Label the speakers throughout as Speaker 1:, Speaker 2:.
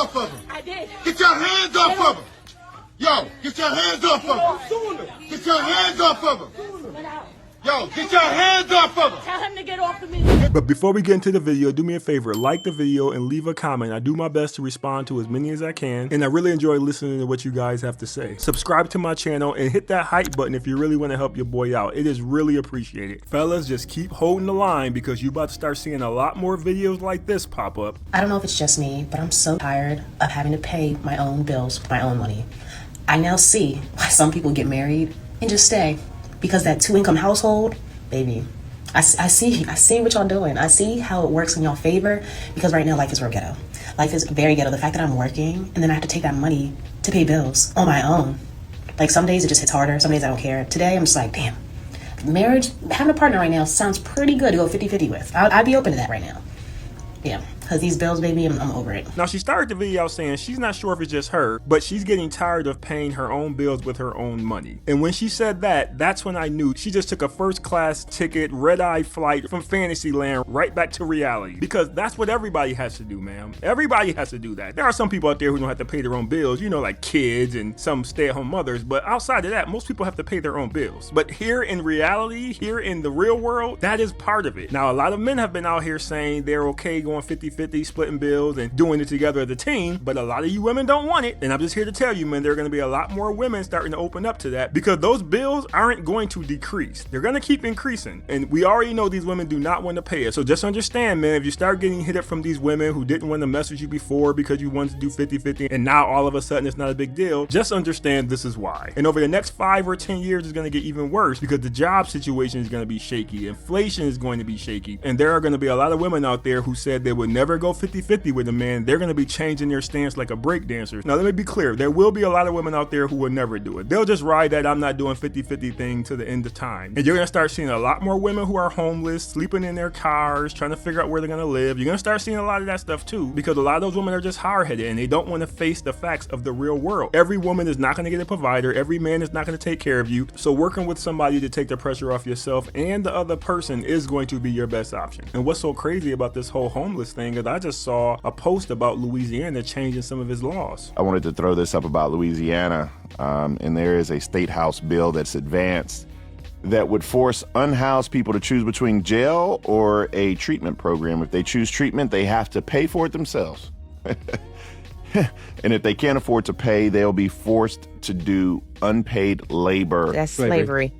Speaker 1: off of him.
Speaker 2: I did.
Speaker 1: Get your hands off of him. Yo, get your hands off of him. Get your hands off of him. Yo, get your hands off of him.
Speaker 2: Tell him to get off of me.
Speaker 3: But before we get into the video, do me a favor, like the video and leave a comment. I do my best to respond to as many as I can, and I really enjoy listening to what you guys have to say. Subscribe to my channel and hit that hype button if you really want to help your boy out. It is really appreciated. Fellas, just keep holding the line because you're about to start seeing a lot more videos like this pop up.
Speaker 4: I don't know if it's just me, but I'm so tired of having to pay my own bills with my own money. I now see why some people get married and just stay. Because that 2-income household, baby, I see what y'all doing. I see how it works in y'all favor, because right now life is real ghetto. Life is very ghetto. The fact that I'm working and then I have to take that money to pay bills on my own. Like some days it just hits harder, some days I don't care. Today I'm just like, damn, marriage, having a partner right now sounds pretty good to go 50-50 with. I'd be open to that right now. Yeah. Because these bills, baby, I'm over it.
Speaker 3: Now, she started the video out saying she's not sure if it's just her, but she's getting tired of paying her own bills with her own money. And when she said that, that's when I knew she just took a first-class ticket, red-eye flight from Fantasyland right back to reality. Because that's what everybody has to do, ma'am. Everybody has to do that. There are some people out there who don't have to pay their own bills, you know, like kids and some stay-at-home mothers. But outside of that, most people have to pay their own bills. But here in reality, here in the real world, that is part of it. Now, a lot of men have been out here saying they're okay going 50-50, splitting bills and doing it together as a team, but a lot of you women don't want it. And I'm just here to tell you, man, there are going to be a lot more women starting to open up to that, because those bills aren't going to decrease. They're going to keep increasing. And we already know these women do not want to pay it. So just understand, man, if you start getting hit up from these women who didn't want to mess with you before because you wanted to do 50-50 and now all of a sudden it's not a big deal, just understand this is why. And over the next 5 or 10 years it's going to get even worse, because the job situation is going to be shaky, inflation is going to be shaky, and there are going to be a lot of women out there who said they would never go 50-50 with a man. They're going to be changing their stance like a break dancer. Now let me be clear, there will be a lot of women out there who will never do it. They'll just ride that I'm not doing 50-50 thing to the end of time. And you're going to start seeing a lot more women who are homeless, sleeping in their cars, trying to figure out where they're going to live. You're going to start seeing a lot of that stuff too, because a lot of those women are just hard-headed and they don't want to face the facts of the real world. Every woman is not going to get a provider. Every man is not going to take care of you. So working with somebody to take the pressure off yourself and the other person is going to be your best option. And what's so crazy about this whole homeless thing is I just saw a post about Louisiana changing some of his laws.
Speaker 5: I wanted to throw this up about Louisiana, and there is a state house bill that's advanced that would force unhoused people to choose between jail or a treatment program. If they choose treatment, they have to pay for it themselves. And if they can't afford to pay, they'll be forced to do unpaid labor.
Speaker 6: That's slavery.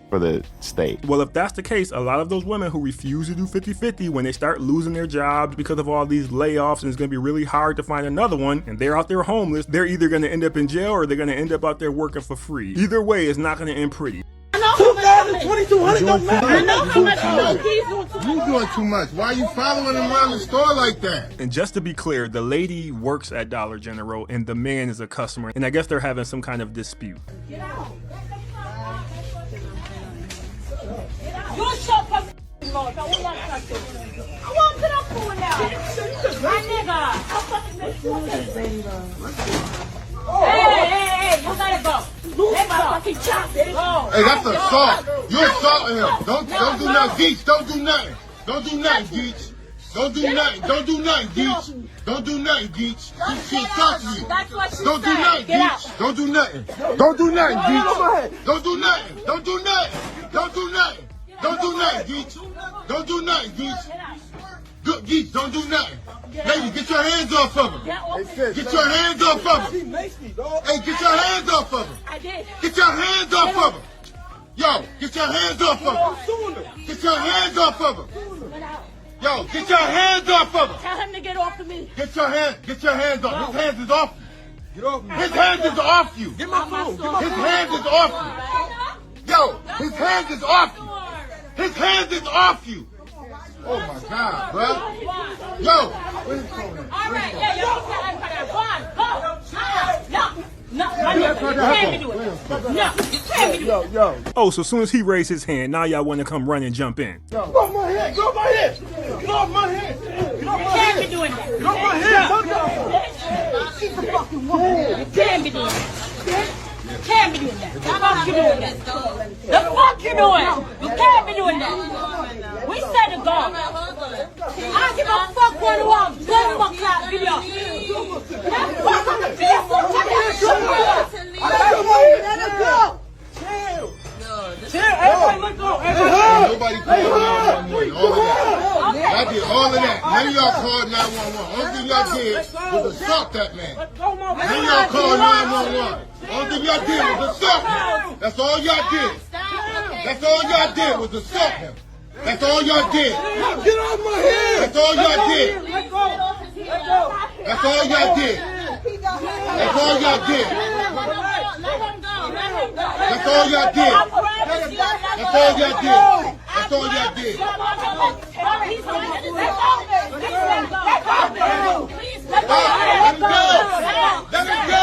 Speaker 5: For the state.
Speaker 3: Well, if that's the case, a lot of those women who refuse to do 50-50, when they start losing their jobs because of all these layoffs and it's going to be really hard to find another one, and they're out there homeless, they're either going to end up in jail or they're going to end up out there working for free. Either way, it's not going to end pretty.
Speaker 1: $2,200 don't matter.
Speaker 2: I know how much he's doing.
Speaker 1: You doing too much. Why are you following him around the store like that?
Speaker 3: And just to be clear, the lady works at Dollar General and the man is a customer, and I guess they're having some kind of dispute.
Speaker 2: Get out. You shut up, Lord. I want to up for now. My nigga. Hey, you gotta go. Let my fucking chop it.
Speaker 1: Hey, that's assault. You're assaulting him. Don't do nothing, Geach. Don't do nothing. Don't do nothing, Geach. Don't do nothing. Don't do nothing, Geach. Don't do nothing, Geach. She talk to you.
Speaker 2: That's what she
Speaker 1: Don't do nothing, Geach. Don't do nothing. Don't do nothing, Geach. Don't do nothing. Don't do nothing. Don't do nothing. Don't do nothing, Geach. Don't do nothing, Geach. Good, Geach, don't do nothing. Lady, get your hands off of him. Get your hands off of him. Hey, get your hands off of him.
Speaker 2: I did.
Speaker 1: Get your hands off of him. Yo, get your hands off of him. Get your hands off of him. Yo, get your hands off of him.
Speaker 2: Tell him to get off of me.
Speaker 1: Get your hands off. His hands is off you. His hands is off you. Get my phone. His hands is off you. Yo, his hands is off you. His hands is off you. Oh my God, bro. Yo. Where's his phone at?
Speaker 2: All right, yeah,
Speaker 1: Yo.
Speaker 3: Oh, so as soon as he raised his hand, now y'all want to come run and jump in.
Speaker 1: Get off my head. Get off my head. Get off my head. Get off my head.
Speaker 2: You can't be doing that.
Speaker 1: Get off my head. She's a fucking woman.
Speaker 2: You can't be doing that. You can't be doing that. The fuck you doing that? The fuck you doing? You can't be doing that. We said to go. I don't give a fuck what you want. Go to my class video.
Speaker 1: Nobody called 911. All of that. I did all of that. None of y'all called 911. Only thing y'all did was assault that man. None of y'all called 911. Only thing y'all did was assault him. That's all y'all did. That's all y'all did was assault him. That's all y'all did.
Speaker 6: Get off my head!
Speaker 1: That's all y'all did.
Speaker 6: Let go! Let go!
Speaker 1: That's all y'all did. That's all y'all did. That's all y'all did. That's all y'all did. That's all y'all did. Let him go. Let him go.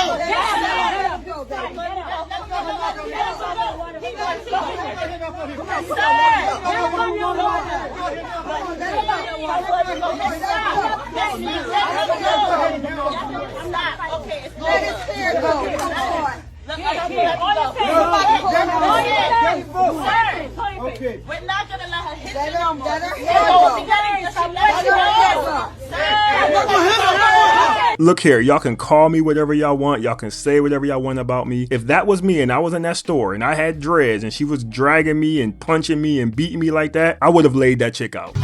Speaker 6: Okay.
Speaker 2: We're not gonna let her hit
Speaker 6: Let
Speaker 2: you no
Speaker 6: her-
Speaker 2: more.
Speaker 6: let her hit
Speaker 2: Let
Speaker 6: her.
Speaker 3: Look here, y'all can call me whatever y'all want. Y'all can say whatever y'all want about me. If that was me and I was in that store and I had dreads and she was dragging me and punching me and beating me like that, I would have laid that chick out.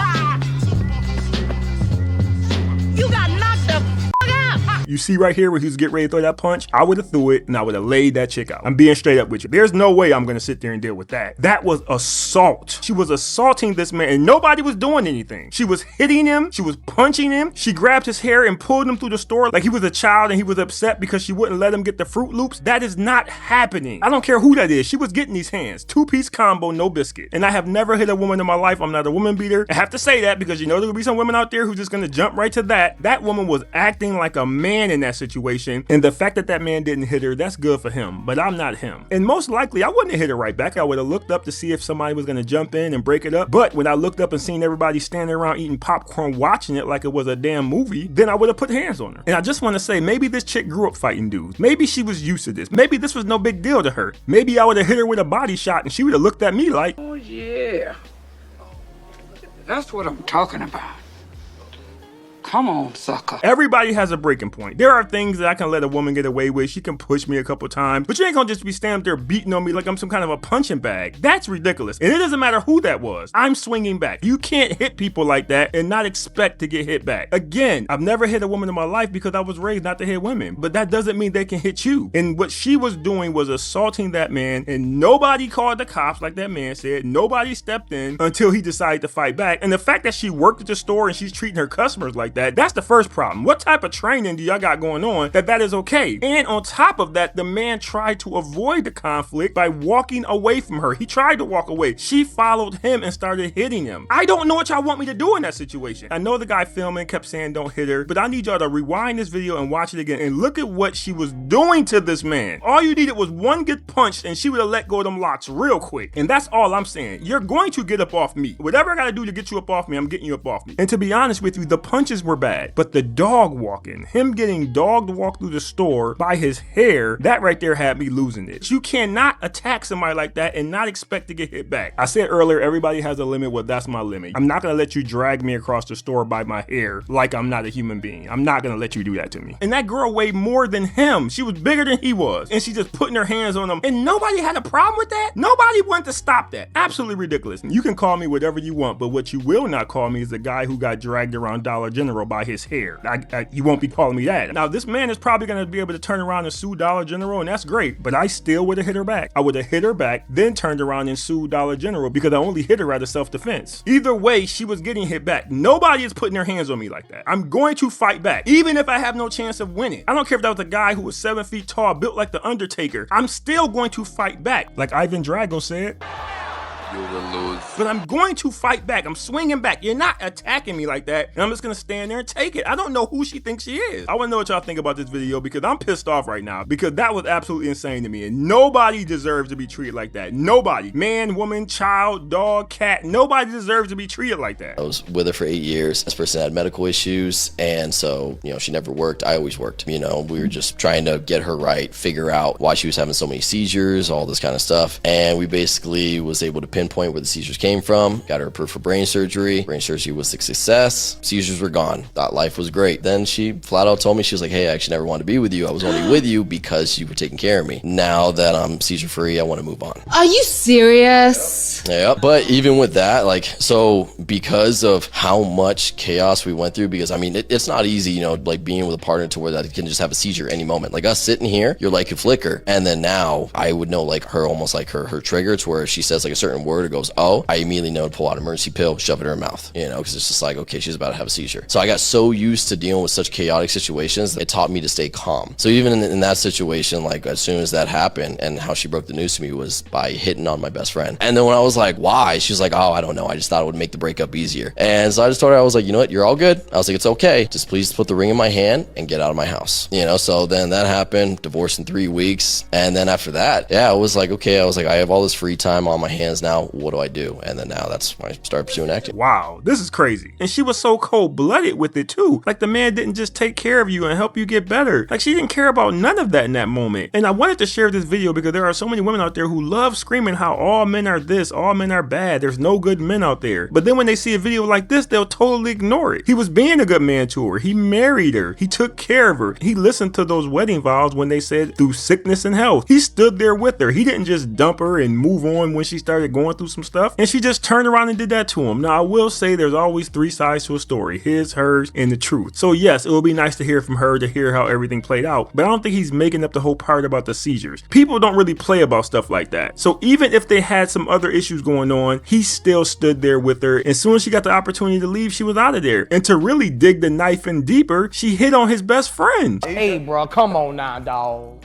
Speaker 2: You got knocked the f*** out.
Speaker 3: You see right here where he was getting ready to throw that punch? I would have threw it and I would have laid that chick out. I'm being straight up with you. There's no way I'm gonna sit there and deal with that. That was assault. She was assaulting this man and nobody was doing anything. She was hitting him. She was punching him. She grabbed his hair and pulled him through the store like he was a child and he was upset because she wouldn't let him get the Fruit Loops. That is not happening. I don't care who that is. She was getting these hands. 2-piece combo, no biscuit. And I have never hit a woman in my life. I'm not a woman beater. I have to say that because you know there will be some women out there who's just gonna jump right to that. That woman was acting like a man in that situation. And the fact that that man didn't hit her, that's good for him, but I'm not him. And most likely I wouldn't have hit her right back. I would have looked up to see if somebody was going to jump in and break it up. But when I looked up and seen everybody standing around eating popcorn watching it like it was a damn movie, then I would have put hands on her. And I just want to say, maybe this chick grew up fighting dudes. Maybe she was used to this. Maybe this was no big deal to her. Maybe I would have hit her with a body shot and she would have looked at me like,
Speaker 7: oh yeah, that's what I'm talking about. Come on, sucker.
Speaker 3: everybody has a breaking point. There are things that I can let a woman get away with. She can push me a couple times, but you ain't gonna just be standing up there beating on me like I'm some kind of a punching bag. That's ridiculous. And it doesn't matter who that was. I'm swinging back. You can't hit people like that and not expect to get hit back. Again, I've never hit a woman in my life because I was raised not to hit women, but that doesn't mean they can hit you. And what she was doing was assaulting that man, and nobody called the cops like that man said. Nobody stepped in until he decided to fight back. And the fact that she worked at the store and she's treating her customers like that's the first problem. What type of training do y'all got going on that is okay? And on top of that, the man tried to avoid the conflict by walking away from her. He tried to walk away. She followed him and started hitting him. I don't know what y'all want me to do in that situation. I know the guy filming kept saying don't hit her, but I need y'all to rewind this video and watch it again and look at what she was doing to this man. All you needed was one good punch and she would have let go of them locks real quick. And that's all I'm saying. You're going to get up off me. Whatever I gotta do to get you up off me, I'm getting you up off me. And to be honest with you, the punches were bad, but the dog walking, him getting dogged walk through the store by his hair, that right there had me losing it. You cannot attack somebody like that and not expect to get hit back. I said earlier, everybody has a limit. Well, that's my limit. I'm not gonna let you drag me across the store by my hair like I'm not a human being. I'm not gonna let you do that to me. And that girl weighed more than him. She was bigger than he was. And she just putting her hands on him. And nobody had a problem with that. Nobody wanted to stop that. Absolutely ridiculous. You can call me whatever you want, but what you will not call me is the guy who got dragged around Dollar General by his hair. You won't be calling me that. Now, this man is probably going to be able to turn around and sue Dollar General, and that's great, but I still would have hit her back. I would have hit her back, then turned around and sued Dollar General because I only hit her out of self-defense. Either way, she was getting hit back. Nobody is putting their hands on me like that. I'm going to fight back, even if I have no chance of winning. I don't care if that was a guy who was 7 feet tall, built like the Undertaker. I'm still going to fight back, like Ivan Drago said.
Speaker 7: You will lose.
Speaker 3: But I'm going to fight back. I'm swinging back. You're not attacking me like that, and I'm just gonna stand there and take it. I don't know who she thinks she is. I wanna know what y'all think about this video because I'm pissed off right now because that was absolutely insane to me, and nobody deserves to be treated like that. Nobody. Man, woman, child, dog, cat, nobody deserves to be treated like that.
Speaker 8: I was with her for 8 years. This person had medical issues, and so, she never worked. I always worked. We were just trying to get her right, figure out why she was having so many seizures, all this kind of stuff, and we basically was able to pinpoint where the seizures came from. Got her approved for brain surgery. Brain surgery was a success. Seizures were gone. Thought life was great. Then she flat out told me, she was like, hey, I actually never wanted to be with you. I was only with you because you were taking care of me. Now that I'm seizure free, I want to move on.
Speaker 9: Are you serious?
Speaker 8: Yeah, but even with that, like, so because of how much chaos we went through, because I mean, it's not easy, you know, like being with a partner to where that it can just have a seizure any moment. Like us sitting here, your light could flicker. And then now I would know like her, almost like her trigger to where she says like a certain word or goes, oh, I immediately know to pull out an emergency pill, shove it in her mouth, you know, because it's just like, okay, she's about to have a seizure. So I got so used to dealing with such chaotic situations that it taught me to stay calm. So even in that situation, like as soon as that happened, and how she broke the news to me was by hitting on my best friend. And then when I was like, why? She was like, oh, I don't know. I just thought it would make the breakup easier. And so I just told her, I was like, you know what? You're all good. I was like, it's okay. Just please put the ring in my hand and get out of my house. You know, so then that happened, divorced in 3 weeks. And then after that, yeah, I was like, okay, I was like, I have all this free time on my hands now. What do I do? And then now that's when I started pursuing acting.
Speaker 3: Wow, this is crazy. And she was so cold-blooded with it too. Like the man didn't just take care of you and help you get better. Like she didn't care about none of that in that moment. And I wanted to share this video because there are so many women out there who love screaming how all men are this, all men are bad, there's no good men out there. But then when they see a video like this, they'll totally ignore it. He was being a good man to her. He married her. He took care of her. He listened to those wedding vows when they said through sickness and health. He stood there with her. He didn't just dump her and move on when she started going through some stuff. And she just turned around and did that to him. Now I will say there's always 3 sides to a story. His, hers, and the truth. So yes, it will be nice to hear from her, to hear how everything played out. But I don't think he's making up the whole part about the seizures. People don't really play about stuff like that. So even if they had some other issues going on, he still stood there with her. As soon as she got the opportunity to leave, she was out of there. And to really dig the knife in deeper, she hit on his best friend.
Speaker 6: Hey, bro, come on now, dog.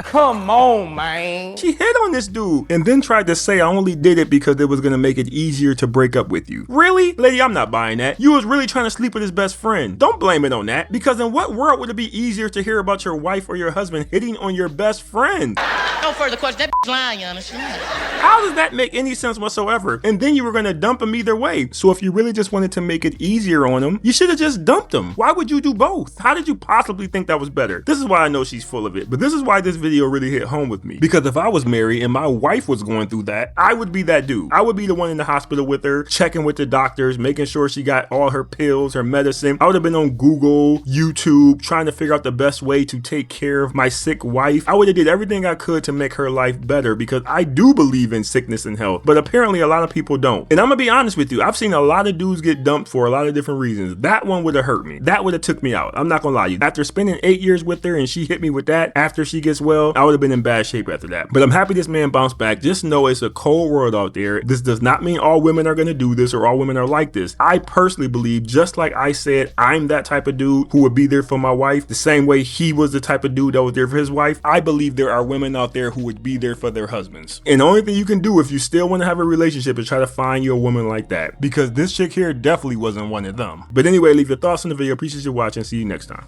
Speaker 6: Come on, man.
Speaker 3: She hit on this dude and then tried to say I only did it because it was gonna make it easier to break up with you. Really? Lady, I'm not buying that. You was really trying to sleep with his best friend. Don't blame it on that, because in what world would it be easier to hear about your wife or your husband hitting on your best friend?
Speaker 10: No further question. That lying, honestly.
Speaker 3: How does that make any sense whatsoever? And then you were gonna dump him either way. So if you really just wanted to make it easier on him, you should have just dumped him. Why would you do both? How did you possibly think that was better? This is why I know she's full of it, but this is why this video really hit home with me. Because if I was married and my wife was going through that, I would be that dude. I would be the one in the hospital with her, checking with the doctors, making sure she got all her pills, her medicine. I would have been on Google, YouTube, trying to figure out the best way to take care of my sick wife. I would have did everything I could to make her life better, because I do believe in sickness and health, but apparently a lot of people don't. And I'm gonna be honest with you, I've seen a lot of dudes get dumped for a lot of different reasons. That one would have hurt me. That would have took me out. I'm not gonna lie to you. After spending 8 years with her and she hit me with that after she gets well, I would have been in bad shape after that. But I'm happy this man bounced back. Just know it's a cold world out there. This does not mean all women are gonna do this or all women are like this. I personally believe, just like I said, I'm that type of dude who would be there for my wife, the same way he was the type of dude that was there for his wife. I believe there are women out there who would be there for their husbands. And the only thing you can do if you still want to have a relationship is try to find you a woman like that, because this chick here definitely wasn't one of them. But anyway, leave your thoughts in the video. Appreciate you watching. See you next time.